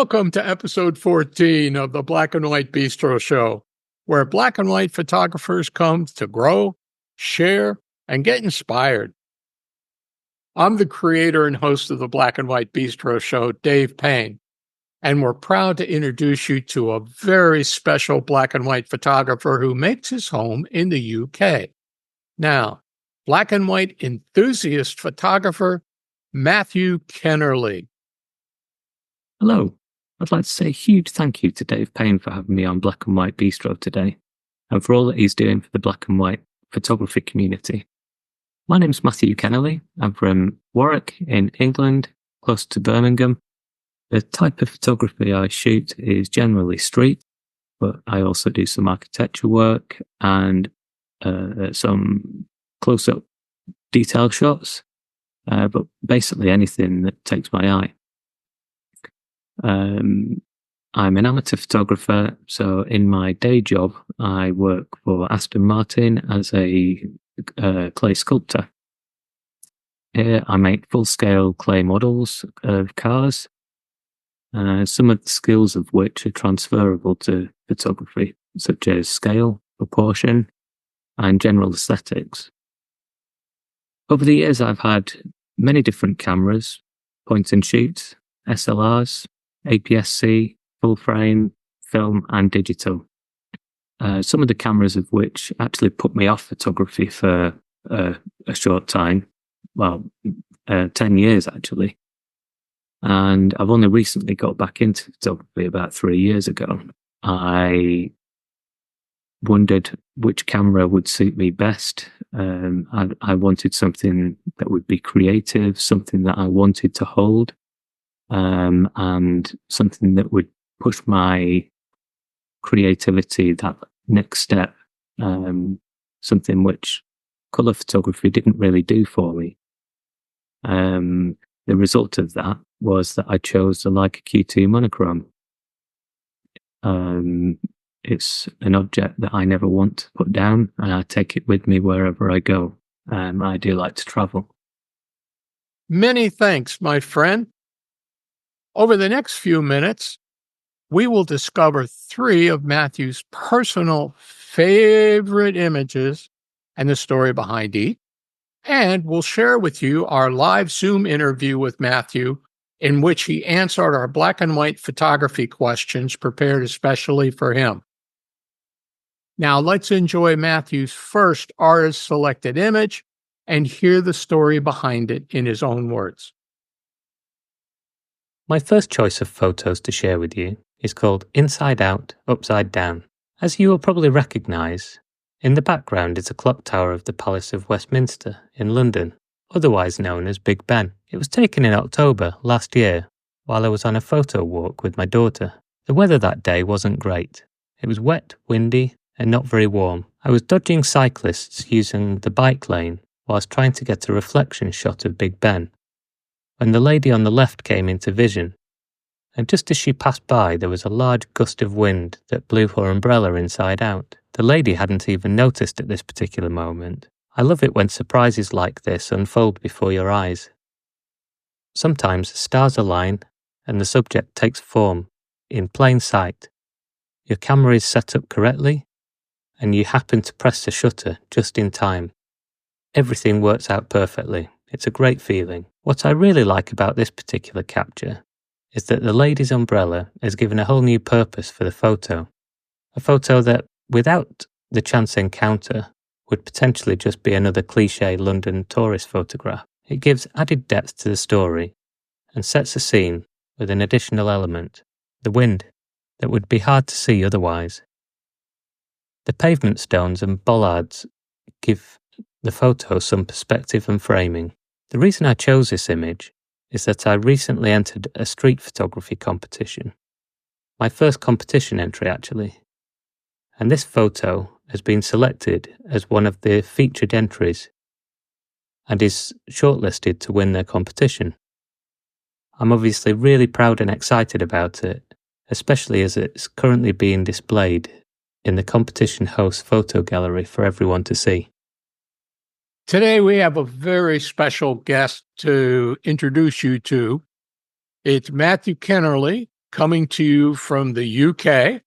Welcome to episode 14 of the Black and White Bistro Show, where black and white photographers come to grow, share, and get inspired. I'm the creator and host of the Black and White Bistro Show, DavidLPayne, and we're proud to introduce you to a very special black and white photographer who makes his home in the UK. Now, black and white enthusiast photographer, Matthew Kennerley. Hello. I'd like to say a huge thank you to DavidLPayne for having me on Black and White Bistro today, and for all that he's doing for the black and white photography community. My name's Matthew Kennerley. I'm from Warwick in England, close to Birmingham. The type of photography I shoot is generally street, but I also do some architecture work and some close-up detail shots, but basically anything that takes my eye. I'm an amateur photographer, so in my day job, I work for Aston Martin as a clay sculptor. Here, I make full-scale clay models of cars, some of the skills of which are transferable to photography, such as scale, proportion, and general aesthetics. Over the years, I've had many different cameras, point and shoot, SLRs, APS-C, full frame, film and digital. Some of the cameras of which actually put me off photography for a short time, 10 years actually. And I've only recently got back into photography about 3 years ago. I wondered which camera would suit me best. I wanted something that would be creative, something that I wanted to hold. And something that would push my creativity that next step, something which colour photography didn't really do for me. The result of that was that I chose the Leica Q2 Monochrome. It's an object that I never want to put down, and I take it with me wherever I go. I do like to travel. Many thanks, my friend. Over the next few minutes, we will discover 3 of Matthew's personal favorite images and the story behind each, and we'll share with you our live Zoom interview with Matthew, in which he answered our black and white photography questions prepared especially for him. Now let's enjoy Matthew's first artist-selected image and hear the story behind it in his own words. My first choice of photos to share with you is called Inside Out, Upside Down. As you will probably recognise, in the background is a clock tower of the Palace of Westminster in London, otherwise known as Big Ben. It was taken in October last year while I was on a photo walk with my daughter. The weather that day wasn't great. It was wet, windy and not very warm. I was dodging cyclists using the bike lane whilst trying to get a reflection shot of Big Ben, when the lady on the left came into vision, and just as she passed by there was a large gust of wind that blew her umbrella inside out. The lady hadn't even noticed at this particular moment. I love it when surprises like this unfold before your eyes. Sometimes stars align and the subject takes form in plain sight. Your camera is set up correctly and you happen to press the shutter just in time. Everything works out perfectly. It's a great feeling. What I really like about this particular capture is that the lady's umbrella has given a whole new purpose for the photo. A photo that, without the chance encounter, would potentially just be another cliché London tourist photograph. It gives added depth to the story and sets a scene with an additional element, the wind, that would be hard to see otherwise. The pavement stones and bollards give the photo some perspective and framing. The reason I chose this image is that I recently entered a street photography competition. My first competition entry, actually. And this photo has been selected as one of the featured entries and is shortlisted to win their competition. I'm obviously really proud and excited about it, especially as it's currently being displayed in the competition host photo gallery for everyone to see. Today we have a very special guest to introduce you to. It's Matthew Kennerley, coming to you from the UK,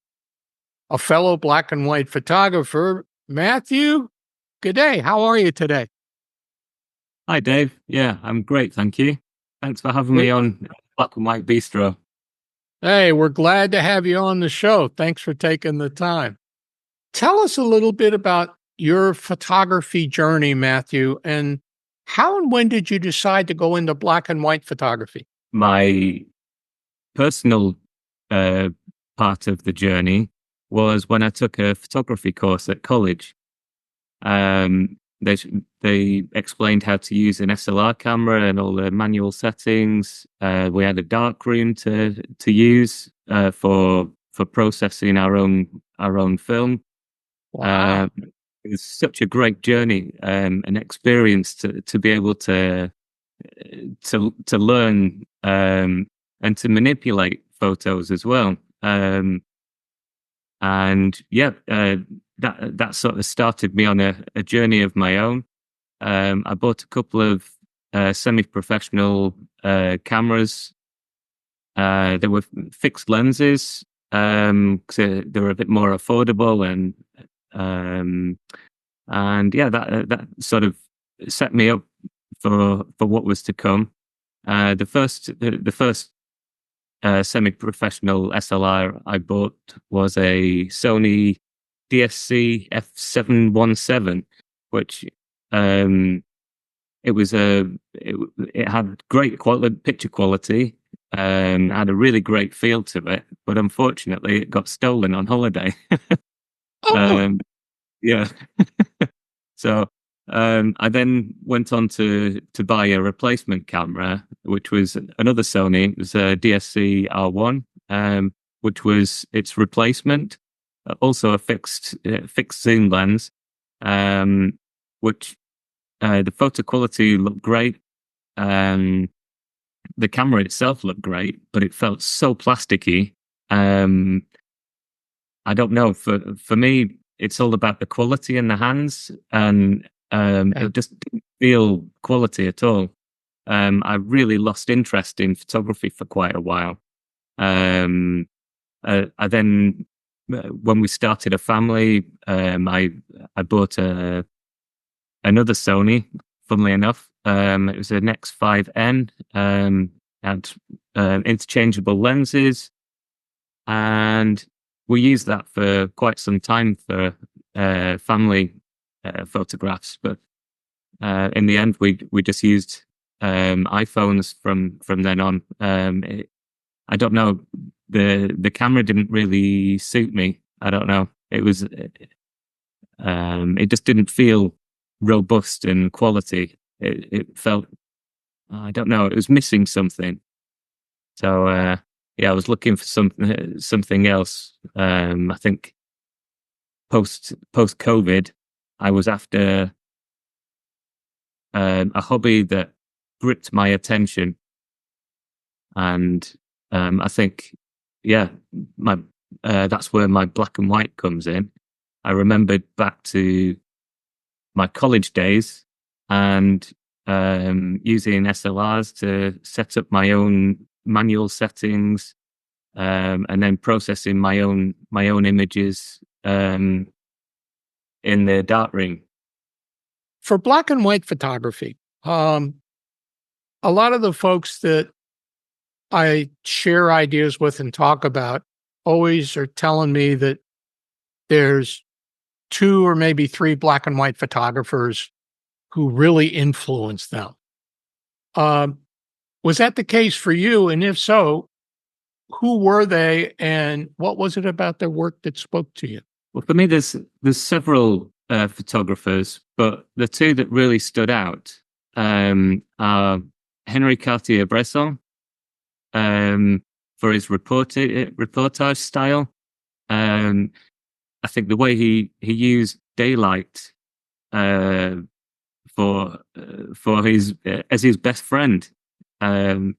a fellow black and white photographer. Matthew, good day. How are you today? Hi, Dave. Yeah, I'm great, thank you. Thanks for having me on Black and White Bistro. Hey, we're glad to have you on the show. Thanks for taking the time. Tell us a little bit about your photography journey, Matthew, and how and when did you decide to go into black and white photography? My personal uh, part of the journey was when I took a photography course at college. Um, they they explained how to use an SLR camera and all the manual settings. We had a dark room to use for processing our own film. Wow. It's such a great journey, an experience to be able to learn and to manipulate photos as well. And yeah, that sort of started me on a journey of my own. I bought a couple of semi-professional cameras. They were fixed lenses, 'cause they were a bit more affordable, um, and yeah, that sort of set me up for what was to come. The first semi-professional SLR I bought was a Sony DSC F717, which um, it had great picture quality, had a really great feel to it, but unfortunately it got stolen on holiday. Oh, um, yeah. So I then went on to buy a replacement camera, which was another Sony. It was a DSC R1, which was its replacement. Also a fixed zoom lens, which the photo quality looked great. Um, the camera itself looked great, but it felt so plasticky. Um, I don't know. For me, it's all about the quality in the hands, and yeah. it just didn't feel quality at all. I really lost interest in photography for quite a while. Um, I then, when we started a family, I bought another Sony. Funnily enough, it was an X5N. Had interchangeable lenses, and we used that for quite some time for family photographs. But in the end, we just used iPhones from then on. I don't know. The camera didn't really suit me. I don't know. It just didn't feel robust in quality. It felt, I don't know. It was missing something. So yeah, I was looking for something else. I think post COVID, I was after a hobby that gripped my attention, and I think, yeah, my that's where my black and white comes in. I remembered back to my college days and using SLRs to set up my own manual settings, and then processing my own images in the darkroom. For black and white photography, a lot of the folks that I share ideas with and talk about always are telling me that there's two or maybe three black and white photographers who really influenced them. Um, was that the case for you? And if so, who were they and what was it about their work that spoke to you? Well, for me, there's several photographers, but the two that really stood out are Henry Cartier-Bresson, for his reportage style. I think the way he used daylight uh, for his as his best friend. Um,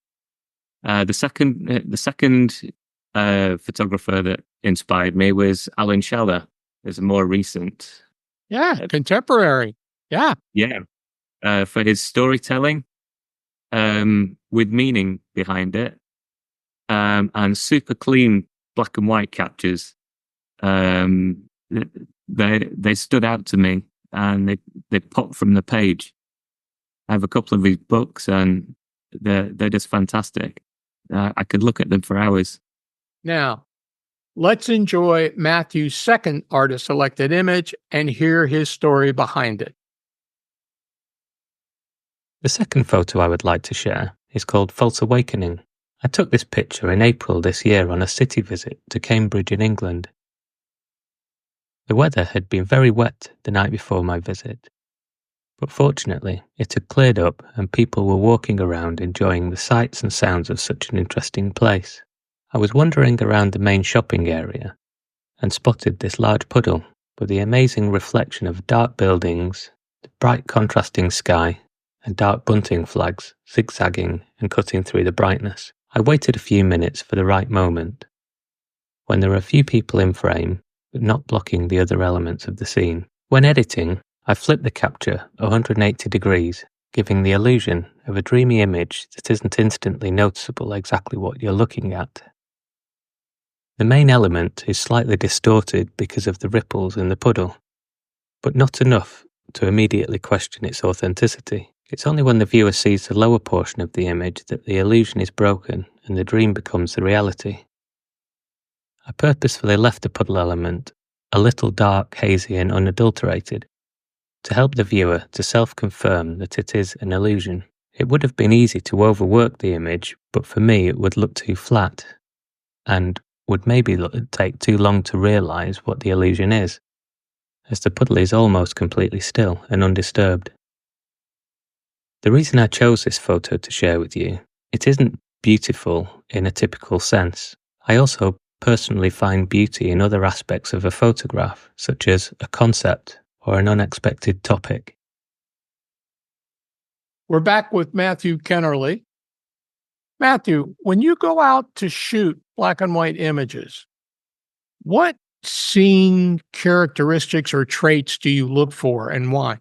the second photographer that inspired me was Alan Scheller. There's a more recent, Yeah, contemporary. Yeah. yeah, for his storytelling with meaning behind it. and super clean black and white captures. They stood out to me, and they popped from the page. I have a couple of his books, and they're just fantastic. I could look at them for hours. Now, let's enjoy Matthew's second artist-selected image and hear his story behind it. The second photo I would like to share is called False Awakening. I took this picture in April this year on a city visit to Cambridge in England. The weather had been very wet the night before my visit, but fortunately it had cleared up and people were walking around enjoying the sights and sounds of such an interesting place. I was wandering around the main shopping area and spotted this large puddle with the amazing reflection of dark buildings, the bright contrasting sky, and dark bunting flags zigzagging and cutting through the brightness. I waited a few minutes for the right moment, when there were a few people in frame, but not blocking the other elements of the scene. When editing, I flipped the capture 180 degrees, giving the illusion of a dreamy image that isn't instantly noticeable exactly what you're looking at. The main element is slightly distorted because of the ripples in the puddle, but not enough to immediately question its authenticity. It's only when the viewer sees the lower portion of the image that the illusion is broken and the dream becomes the reality. I purposefully left the puddle element a little dark, hazy and unadulterated to help the viewer to self-confirm that it is an illusion. It would have been easy to overwork the image, but for me it would look too flat and would maybe take too long to realise what the illusion is, as the puddle is almost completely still and undisturbed. The reason I chose this photo to share with you, it isn't beautiful in a typical sense. I also personally find beauty in other aspects of a photograph, such as a concept or an unexpected topic. We're back with Matthew Kennerley. Matthew, when you go out to shoot black and white images, what scene characteristics or traits do you look for and why?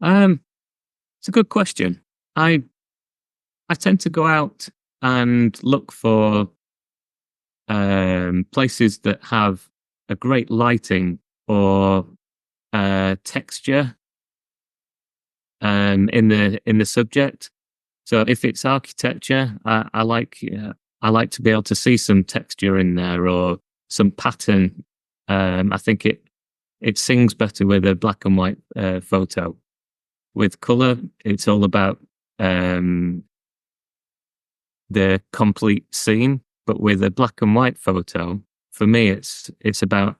It's a good question. I tend to go out and look for places that have a great lighting or texture in the subject. So if it's architecture, I like to be able to see some texture in there or some pattern. I think it sings better with a black and white photo. With colour, it's all about the complete scene. But with a black and white photo, for me, it's about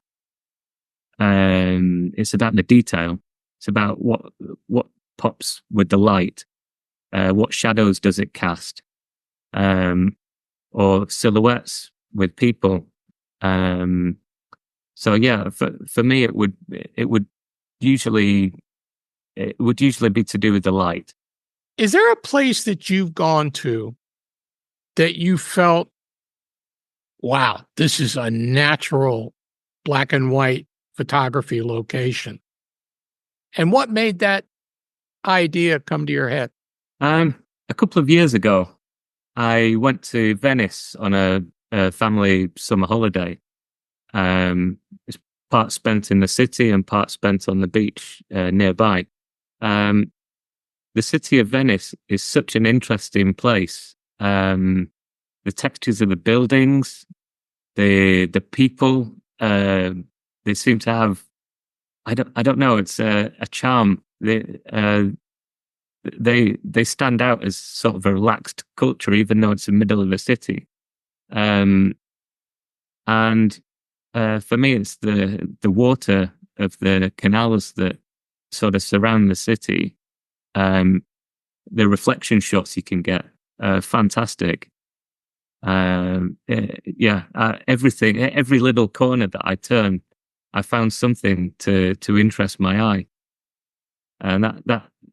the detail. It's about what pops with the light, what shadows does it cast, or silhouettes with people. So yeah, for me, it would usually be to do with the light. Is there a place that you've gone to that you felt, wow, this is a natural black and white photography location? And what made that idea come to your head? A couple of years ago, I went to Venice on a family summer holiday. It's part spent in the city and part spent on the beach nearby. The city of Venice is such an interesting place. The textures of the buildings, the people, they seem to have, I don't know, it's a charm. They stand out as sort of a relaxed culture, even though it's in the middle of a city. And for me, it's the water of the canals that sort of surround the city. The reflection shots you can get, fantastic. Everything, every little corner that I turn, I found something to interest my eye, and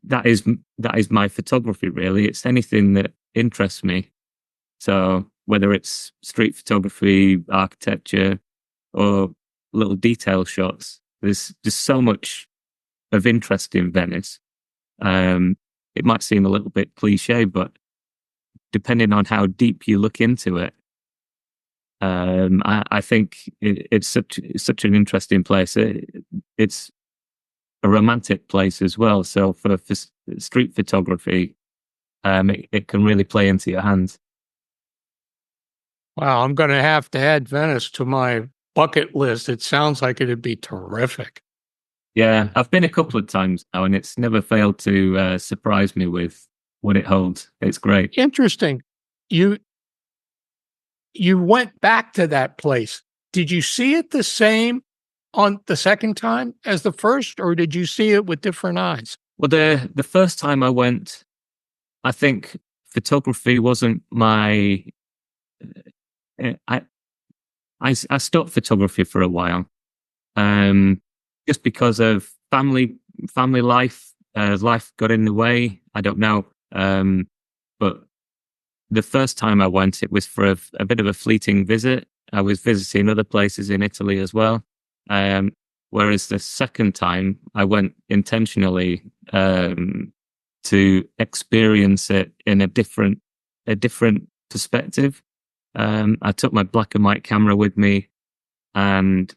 that is my photography. Really, it's anything that interests me. So whether it's street photography, architecture, or little detail shots, there's just so much of interest in Venice. It might seem a little bit cliche, but depending on how deep you look into it. I think it's such an interesting place. It's a romantic place as well. So for street photography, it can really play into your hands. Wow, I'm going to have to add Venice to my bucket list. It sounds like it'd be terrific. Yeah, I've been a couple of times now, and it's never failed to surprise me with what it holds. It's great. Interesting. You went back to that place. Did you see it the same on the second time as the first, or did you see it with different eyes? Well, the first time I went, I think photography wasn't my. I stopped photography for a while, just because of family life. Life got in the way. I don't know, but the first time I went, it was for a bit of a fleeting visit. I was visiting other places in Italy as well. Whereas the second time, I went intentionally to experience it in a different perspective. I took my black and white camera with me, and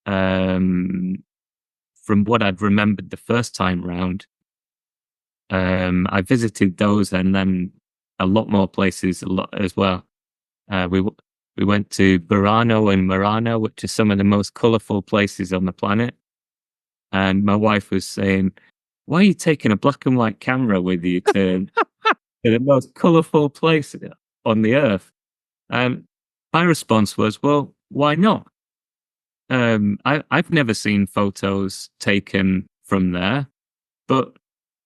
from what I'd remembered the first time round, I visited those and then a lot more places as well. We went to Burano and Murano, which are some of the most colourful places on the planet. And my wife was saying, "Why are you taking a black and white camera with you to the most colourful place on the earth?" And my response was, "Well, why not? I've never seen photos taken from there, but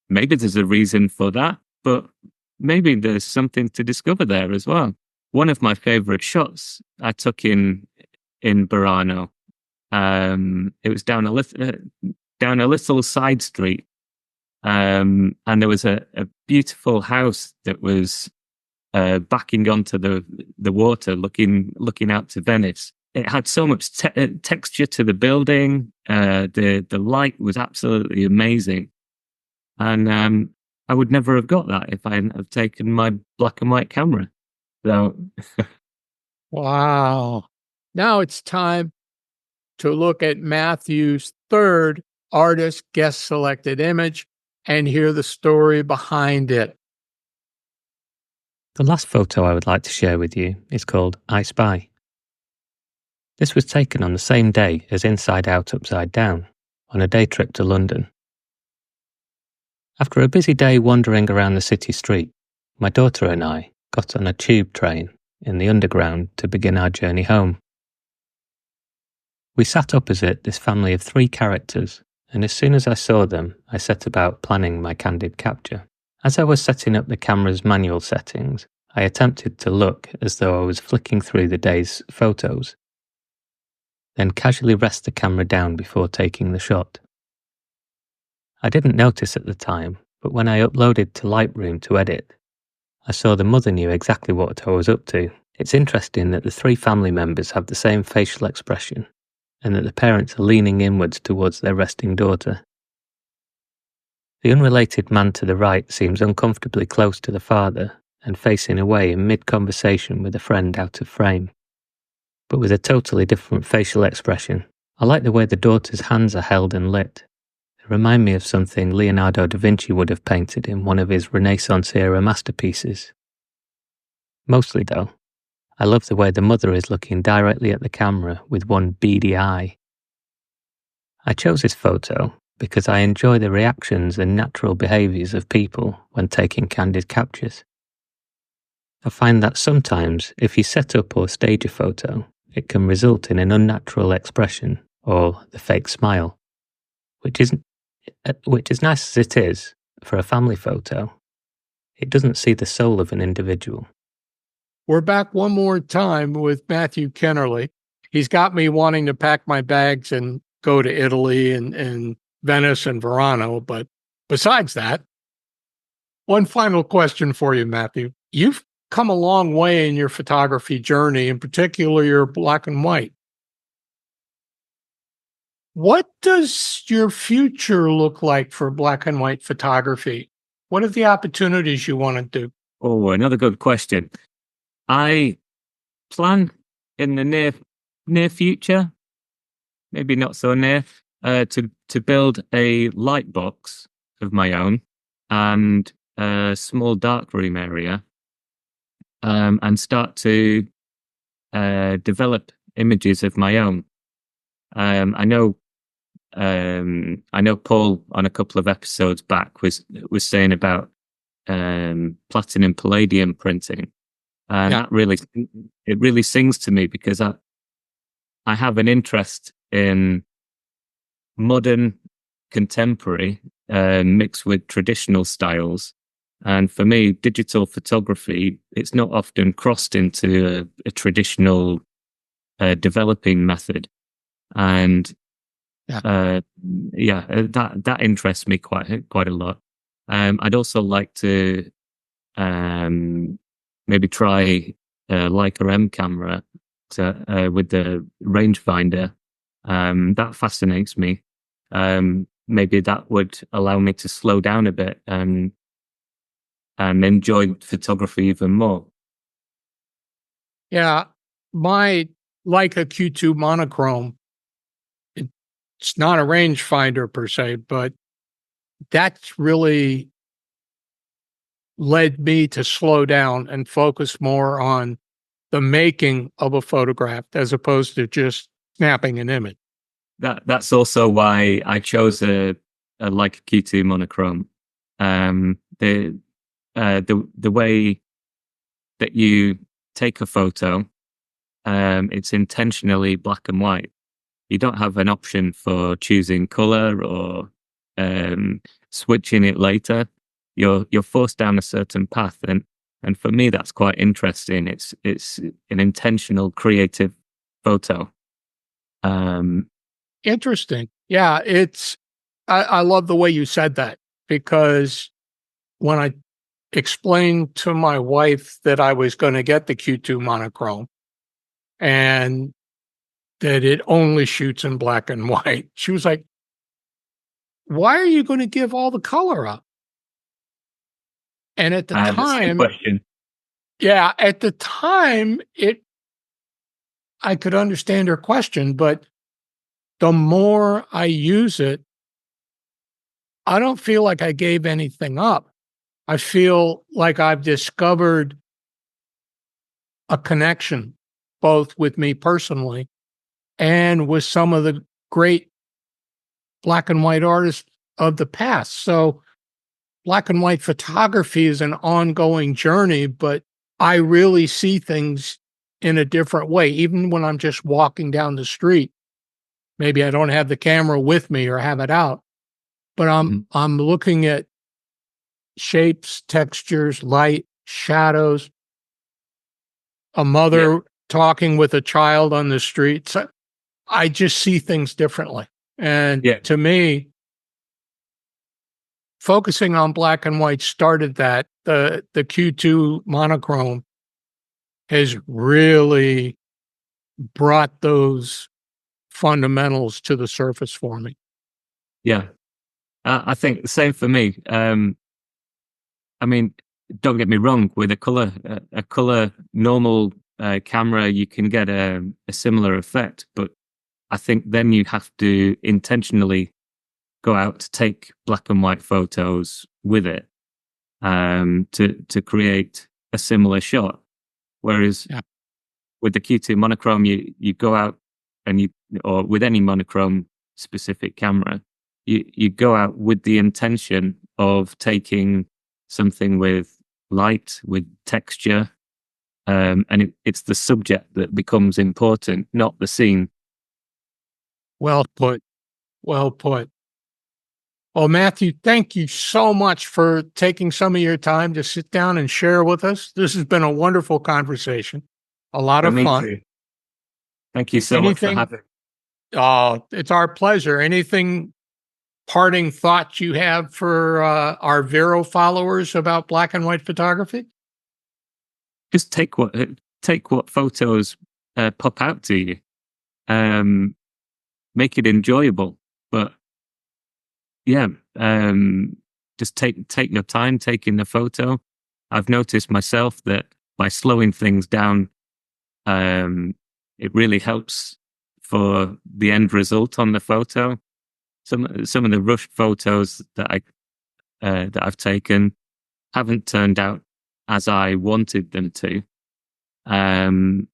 maybe there's a reason for that. But maybe there's something to discover there as well." One of my favorite shots I took in Burano. It was down a little side street, and there was a beautiful house that was backing onto the water, looking out to Venice. It had so much texture to the building. The light was absolutely amazing, and I would never have got that if I hadn't have taken my black and white camera. So, Wow. Now it's time to look at Matthew's third artist guest selected image and hear the story behind it. The last photo I would like to share with you is called I Spy. This was taken on the same day as Inside Out Upside Down, on a day trip to London. After a busy day wandering around the city street, my daughter and I got on a tube train in the underground to begin our journey home. We sat opposite this family of 3 characters, and as soon as I saw them, I set about planning my candid capture. As I was setting up the camera's manual settings, I attempted to look as though I was flicking through the day's photos, then casually rest the camera down before taking the shot. I didn't notice at the time, but when I uploaded to Lightroom to edit, I saw the mother knew exactly what I was up to. It's interesting that the 3 family members have the same facial expression, and that the parents are leaning inwards towards their resting daughter. The unrelated man to the right seems uncomfortably close to the father and facing away in mid-conversation with a friend out of frame, but with a totally different facial expression. I like the way the daughter's hands are held and lit. They remind me of something Leonardo da Vinci would have painted in one of his Renaissance-era masterpieces. Mostly, though, I love the way the mother is looking directly at the camera with one beady eye. I chose this photo because I enjoy the reactions and natural behaviours of people when taking candid captures. I find that sometimes, if you set up or stage a photo, it can result in an unnatural expression or the fake smile, which is nice as it is for a family photo. It doesn't see the soul of an individual. We're back one more time with Matthew Kennerley. He's got me wanting to pack my bags and go to Italy and Venice and Verano. But besides that, one final question for you, Matthew. You've come a long way in your photography journey, in particular your black and white. What does your future look like for black and white photography? What are the opportunities you want to do? Oh, another good question. I plan in the near future, maybe not so near, to build a light box of my own and a small darkroom area, and start to develop images of my own. I know Paul on a couple of episodes back was saying about platinum palladium printing, and that really sings to me, because I have an interest in modern contemporary mixed with traditional styles. And for me, digital photography, it's not often crossed into a traditional developing method. And that interests me quite a lot. I'd also like to maybe try Leica M camera with the rangefinder. That fascinates me. Maybe that would allow me to slow down a bit and enjoy photography even more. Yeah, my Leica Q2 monochrome, it's not a rangefinder per se, but that's really led me to slow down and focus more on the making of a photograph as opposed to just snapping an image. That's also why I chose a Leica Q2 monochrome. The way that you take a photo, it's intentionally black and white. You don't have an option for choosing color or switching it later. You're forced down a certain path, and for me that's quite interesting. It's an intentional, creative photo. Interesting. Yeah, I love the way you said that, because when I explained to my wife that I was going to get the Q2 monochrome and that it only shoots in black and white, she was like, "Why are you going to give all the color up?" And at the That's a time, question. yeah, at the time, I could understand her question, but the more I use it, I don't feel like I gave anything up. I feel like I've discovered a connection, both with me personally and with some of the great black and white artists of the past. So black and white photography is an ongoing journey, but I really see things in a different way. Even when I'm just walking down the street, maybe I don't have the camera with me or have it out, but I'm looking at shapes, textures, light, shadows, a mother talking with a child on the street. So I just see things differently. And to me, focusing on black and white started that. The Q2 monochrome has really brought those fundamentals to the surface for me. Yeah, I think the same for me. I mean, don't get me wrong. With a color normal camera, you can get a similar effect, but I think then you have to intentionally go out to take black and white photos with it, to create a similar shot. Whereas with the Q2 monochrome, you go out and or with any monochrome specific camera, you go out with the intention of taking something with light, with texture, and it's the subject that becomes important, not the scene. Well put. Well put. Well, Matthew, thank you so much for taking some of your time to sit down and share with us. This has been a wonderful conversation, a lot of Me fun. too. Thank you so much for having me. Oh, it's our pleasure. Anything parting thoughts you have for our Vero followers about black and white photography? Just take what photos pop out to you. Make it enjoyable, but yeah, just take your time taking the photo, I've noticed myself that by slowing things down, it really helps for the end result on the photo. Some of the rushed photos that I've taken haven't turned out as I wanted them to. And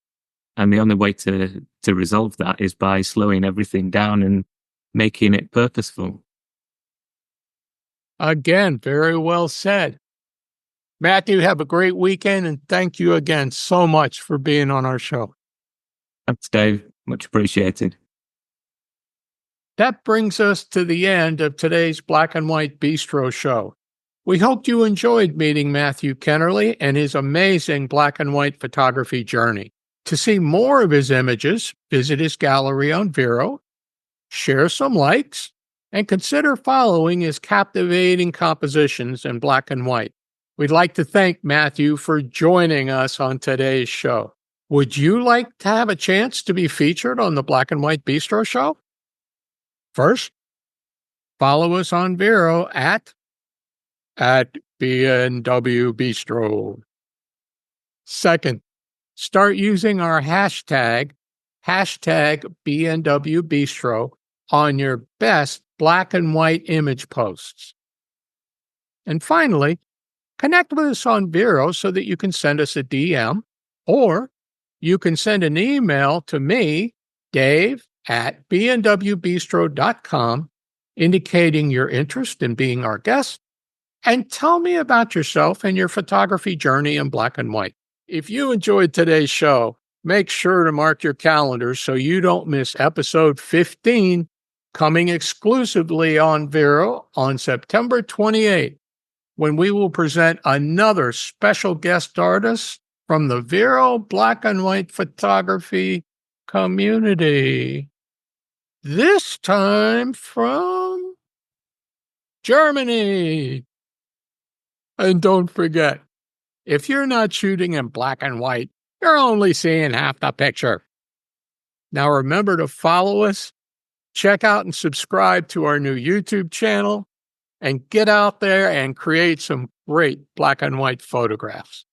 the only way to resolve that is by slowing everything down and making it purposeful. Again, very well said. Matthew, have a great weekend, and thank you again so much for being on our show. Thanks, Dave. Much appreciated. That brings us to the end of today's Black and White Bistro show. We hope you enjoyed meeting Matthew Kennerley and his amazing black and white photography journey. To see more of his images, visit his gallery on Vero, share some likes, and consider following his captivating compositions in black and white. We'd like to thank Matthew for joining us on today's show. Would you like to have a chance to be featured on the Black and White Bistro show? First, follow us on Vero at BNW Bistro. Second, start using our hashtag BNW Bistro on your best black and white image posts. And finally, connect with us on Vero so that you can send us a DM, or you can send an email to me, Dave, at bnwbistro.com, indicating your interest in being our guest, and tell me about yourself and your photography journey in black and white. If you enjoyed today's show, make sure to mark your calendars so you don't miss episode 15, coming exclusively on Vero on September 28th, when we will present another special guest artist from the Vero Black and White Photography community. This time from Germany. And don't forget, if you're not shooting in black and white, you're only seeing half the picture. Now remember to follow us, check out and subscribe to our new YouTube channel, and get out there and create some great black and white photographs.